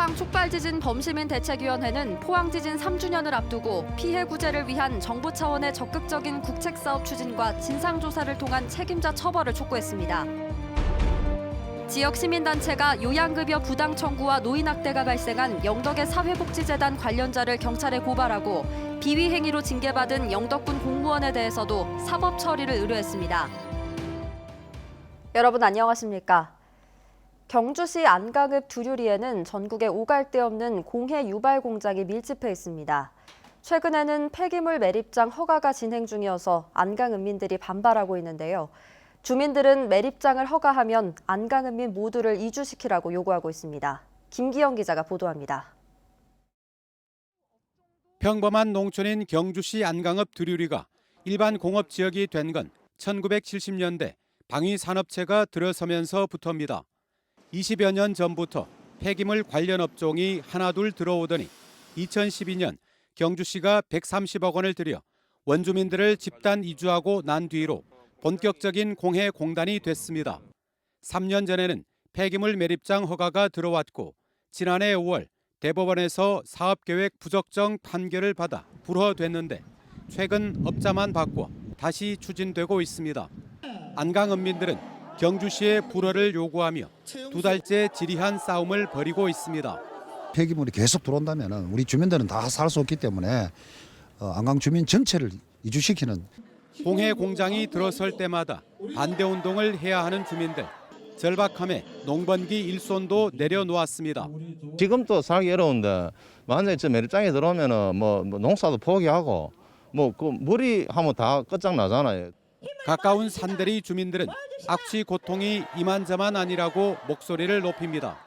포항 촉발지진 범시민대책위원회는 포항지진 3주년을 앞두고 피해 구제를 위한 정부 차원의 적극적인 국책사업 추진과 진상조사를 통한 책임자 처벌을 촉구했습니다. 지역 시민단체가 요양급여 부당 청구와 노인학대가 발생한 영덕의 사회복지재단 관련자를 경찰에 고발하고 비위 행위로 징계받은 영덕군 공무원에 대해서도 사법 처리를 의뢰했습니다. 여러분 안녕하십니까? 경주시 안강읍 두류리에는 전국에 오갈 데 없는 공해 유발 공장이 밀집해 있습니다. 최근에는 폐기물 매립장 허가가 진행 중이어서 안강읍민들이 반발하고 있는데요. 주민들은 매립장을 허가하면 안강읍민 모두를 이주시키라고 요구하고 있습니다. 김기영 기자가 보도합니다. 평범한 농촌인 경주시 안강읍 두류리가 일반 공업 지역이 된 건 1970년대 방위 산업체가 들어서면서부터입니다. 20여 년 전부터 폐기물 관련 업종이 하나둘 들어오더니 2012년 경주시가 130억 원을 들여 원주민들을 집단 이주하고 난 뒤로 본격적인 공해 공단이 됐습니다. 3년 전에는 폐기물 매립장 허가가 들어왔고 지난해 5월 대법원에서 사업계획 부적정 판결을 받아 불허됐는데 최근 업자만 바꿔 다시 추진되고 있습니다. 안강읍민들은 경주시의 불허를 요구하며 두 달째 지리한 싸움을 벌이고 있습니다. 폐기물이 계속 들어온다면 우리 주민들은 다 살 수 없기 때문에 안강 주민 전체를 이주시키는 공해 공장이 들어설 때마다 반대 운동을 해야 하는 주민들. 절박함에 농번기 일손도 내려놓았습니다. 지금도 살기 어려운데 만약에 저 매립장에 들어오면은 뭐 농사도 포기하고 그 물이 하면 다 끝장나잖아요. 가까운 산대리 주민들은 악취 고통이 이만저만 아니라고 목소리를 높입니다.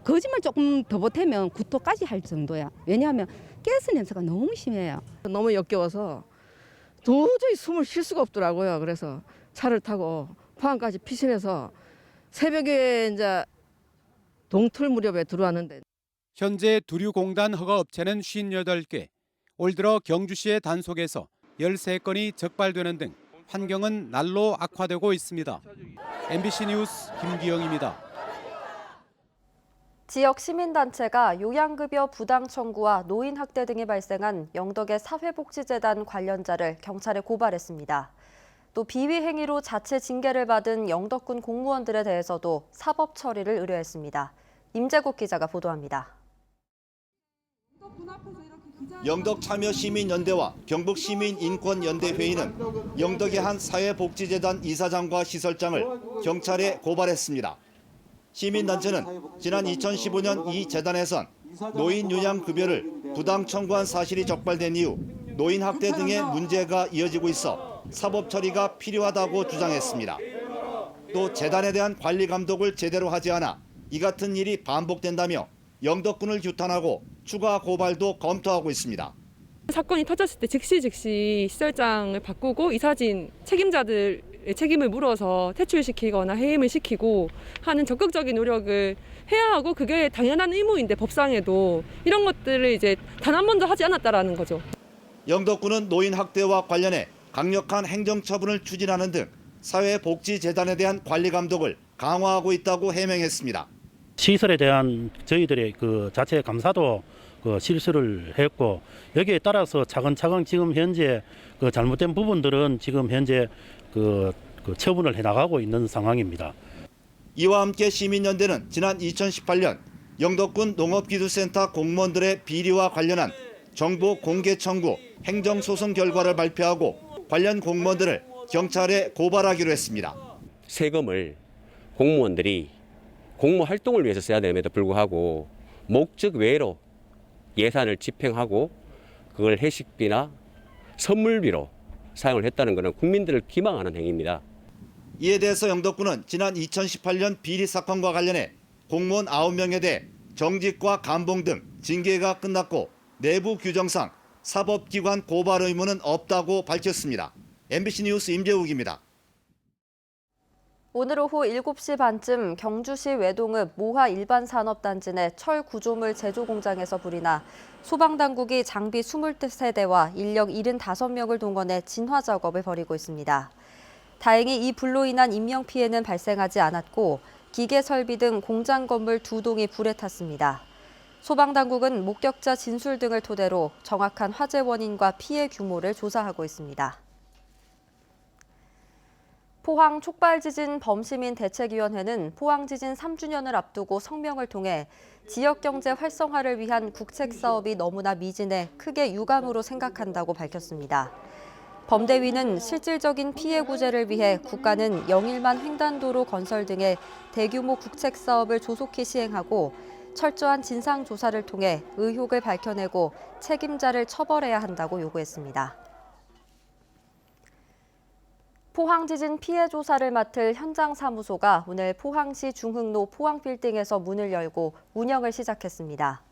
거짓말 조금 더 보태면 구토까지 할 정도야. 왜냐하면 가스 냄새가 너무 심해요. 너무 역겨워서 도저히 숨을 쉴 수가 없더라고요. 그래서 차를 타고 포항까지 피신해서 새벽에 이제 동틀 무렵에 들어왔는데. 현재 두류공단 허가 업체는 58개, 올 들어 경주시의 단속에서 13건이 적발되는 등 환경은 날로 악화되고 있습니다. MBC 뉴스 김기영입니다. 지역 시민단체가 요양급여 부당 청구와 노인학대 등이 발생한 영덕의 사회복지재단 관련자를 경찰에 고발했습니다. 또 비위 행위로 자체 징계를 받은 영덕군 공무원들에 대해서도 사법 처리를 의뢰했습니다. 임재국 기자가 보도합니다. 영덕참여시민연대와 경북시민인권연대회의는 영덕의 한 사회복지재단 이사장과 시설장을 경찰에 고발했습니다. 시민단체는 지난 2015년 이 재단에선 노인 요양급여를 부당 청구한 사실이 적발된 이후 노인학대 등의 문제가 이어지고 있어 사법 처리가 필요하다고 주장했습니다. 또 재단에 대한 관리 감독을 제대로 하지 않아 이 같은 일이 반복된다며 영덕군을 규탄하고 추가 고발도 검토하고 있습니다. 사건이 터졌을 때 즉시 시설장을 바꾸고 이사진 책임자들의 책임을 물어서 퇴출시키거나 해임을 시키고 하는 적극적인 노력을 해야 하고 그게 당연한 의무인데 법상에도 이런 것들을 이제 단 한 번도 하지 않았다라는 거죠. 영덕군은 노인 학대와 관련해 강력한 행정처분을 추진하는 등 사회복지재단에 대한 관리 감독을 강화하고 있다고 해명했습니다. 시설에 대한 저희들의 그 자체 감사도 실시를 했고 여기에 따라서 차근차근 지금 현재 그 잘못된 부분들은 지금 현재 그 처분을 해나가고 있는 상황입니다. 이와 함께 시민연대는 지난 2018년 영덕군 농업기술센터 공무원들의 비리와 관련한 정보 공개 청구 행정소송 결과를 발표하고 관련 공무원들을 경찰에 고발하기로 했습니다. 세금을 공무원들이 공무 활동을 위해서 써야 됨에도 불구하고 목적 외로 예산을 집행하고 그걸 회식비나 선물비로 사용을 했다는 것은 국민들을 기망하는 행위입니다. 이에 대해서 영덕군은 지난 2018년 비리 사건과 관련해 공무원 9명에 대해 정직과 감봉 등 징계가 끝났고 내부 규정상 사법기관 고발 의무는 없다고 밝혔습니다. MBC 뉴스 임재욱입니다. 오늘 오후 7시 반쯤 경주시 외동읍 모하 일반산업단지 내 철 구조물 제조 공장에서 불이 나 소방당국이 장비 23대와 인력 75명을 동원해 진화 작업을 벌이고 있습니다. 다행히 이 불로 인한 인명피해는 발생하지 않았고 기계 설비 등 공장 건물 2동이 불에 탔습니다. 소방당국은 목격자 진술 등을 토대로 정확한 화재 원인과 피해 규모를 조사하고 있습니다. 포항 촉발지진 범시민 대책위원회는 포항지진 3주년을 앞두고 성명을 통해 지역경제 활성화를 위한 국책사업이 너무나 미진해 크게 유감으로 생각한다고 밝혔습니다. 범대위는 실질적인 피해 구제를 위해 국가는 영일만 횡단도로 건설 등의 대규모 국책사업을 조속히 시행하고 철저한 진상조사를 통해 의혹을 밝혀내고 책임자를 처벌해야 한다고 요구했습니다. 포항지진 피해 조사를 맡을 현장사무소가 오늘 포항시 중흥로 포항빌딩에서 문을 열고 운영을 시작했습니다.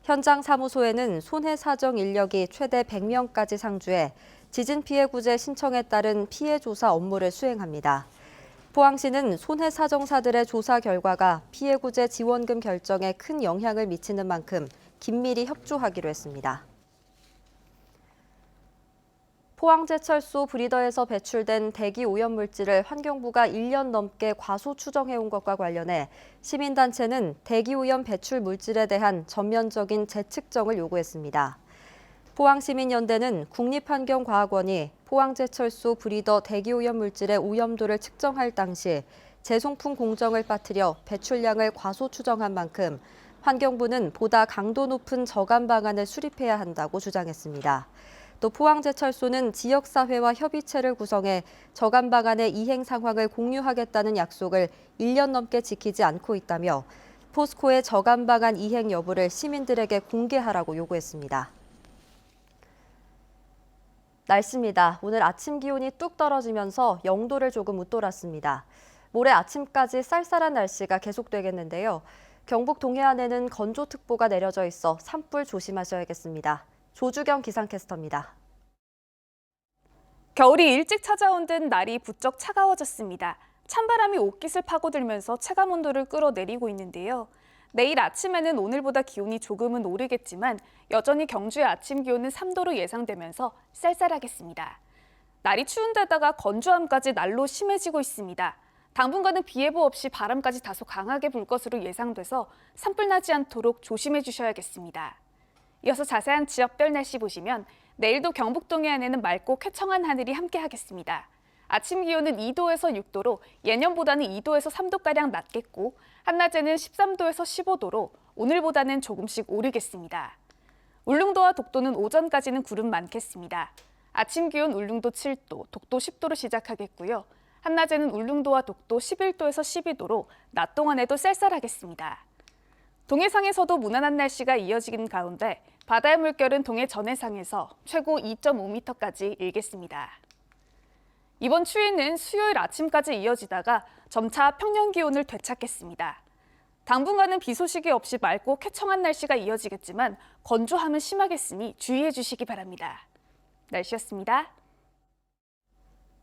현장사무소에는 손해사정 인력이 최대 100명까지 상주해 지진 피해 구제 신청에 따른 피해 조사 업무를 수행합니다. 포항시는 손해사정사들의 조사 결과가 피해 구제 지원금 결정에 큰 영향을 미치는 만큼 긴밀히 협조하기로 했습니다. 포항제철소 브리더에서 배출된 대기 오염물질을 환경부가 1년 넘게 과소 추정해온 것과 관련해 시민단체는 대기오염 배출 물질에 대한 전면적인 재측정을 요구했습니다. 포항시민연대는 국립환경과학원이 포항제철소 브리더 대기오염 물질의 오염도를 측정할 당시 재송풍 공정을 빠뜨려 배출량을 과소 추정한 만큼 환경부는 보다 강도 높은 저감 방안을 수립해야 한다고 주장했습니다. 또 포항제철소는 지역사회와 협의체를 구성해 저감 방안의 이행 상황을 공유하겠다는 약속을 1년 넘게 지키지 않고 있다며 포스코의 저감 방안 이행 여부를 시민들에게 공개하라고 요구했습니다. 날씨입니다. 오늘 아침 기온이 뚝 떨어지면서 0도를 조금 웃돌았습니다. 모레 아침까지 쌀쌀한 날씨가 계속되겠는데요. 경북 동해안에는 건조특보가 내려져 있어 산불 조심하셔야겠습니다. 조주경 기상캐스터입니다. 겨울이 일찍 찾아온 듯 날이 부쩍 차가워졌습니다. 찬바람이 옷깃을 파고들면서 체감온도를 끌어내리고 있는데요. 내일 아침에는 오늘보다 기온이 조금은 오르겠지만 여전히 경주의 아침 기온은 3도로 예상되면서 쌀쌀하겠습니다. 날이 추운 데다가 건조함까지 날로 심해지고 있습니다. 당분간은 비 예보 없이 바람까지 다소 강하게 불 것으로 예상돼서 산불 나지 않도록 조심해 주셔야겠습니다. 이어서 자세한 지역별 날씨 보시면 내일도 경북 동해안에는 맑고 쾌청한 하늘이 함께하겠습니다. 아침 기온은 2도에서 6도로 예년보다는 2도에서 3도가량 낮겠고 한낮에는 13도에서 15도로 오늘보다는 조금씩 오르겠습니다. 울릉도와 독도는 오전까지는 구름 많겠습니다. 아침 기온 울릉도 7도, 독도 10도로 시작하겠고요. 한낮에는 울릉도와 독도 11도에서 12도로 낮 동안에도 쌀쌀하겠습니다. 동해상에서도 무난한 날씨가 이어지는 가운데 바다의 물결은 동해 전해상에서 최고 2.5m까지 일겠습니다. 이번 추위는 수요일 아침까지 이어지다가 점차 평년 기온을 되찾겠습니다. 당분간은 비 소식이 없이 맑고 쾌청한 날씨가 이어지겠지만 건조함은 심하겠으니 주의해 주시기 바랍니다. 날씨였습니다.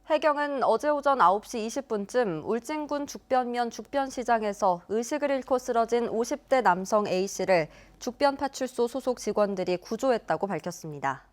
해경은 어제 오전 9시 20분쯤 울진군 죽변면 죽변시장에서 의식을 잃고 쓰러진 50대 남성 A씨를 죽변파출소 소속 직원들이 구조했다고 밝혔습니다.